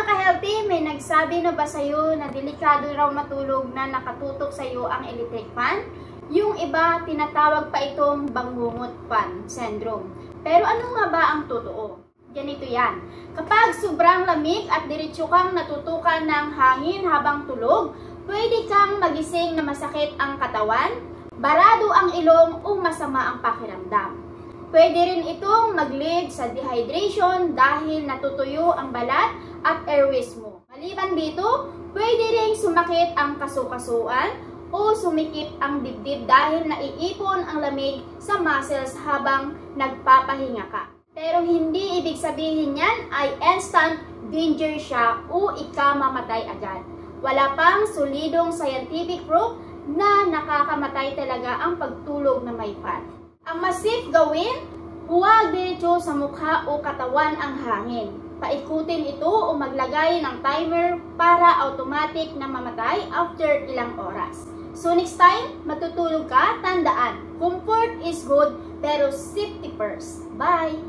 Mga ka-healthy, may nagsabi na ba sa'yo na delikado raw matulog na nakatutok sa'yo ang electric fan? Yung iba, tinatawag pa itong bangungot fan syndrome. Pero ano nga ba ang totoo? Ganito yan. Kapag sobrang lamig at diretso kang natutukan ng hangin habang tulog, pwede kang magising na masakit ang katawan, barado ang ilong o masama ang pakiramdam. Pwede rin itong mag-lead sa dehydration dahil natutuyo ang balat at airways mo. Maliban dito, pwede rin sumakit ang kasukasuan o sumikip ang dibdib dahil naiipon ang lamig sa muscles habang nagpapahinga ka. Pero hindi ibig sabihin yan ay instant danger siya o ikamamatay agad. Wala pang solidong scientific proof na nakakamatay talaga ang pagtulog na may fan. Ang mas safe gawin, huwag diretso sa mukha o katawan ang hangin. Paikutin ito o maglagay ng timer para automatic na mamatay after ilang oras. So next time, matutulog ka, tandaan, comfort is good pero safety first. Bye!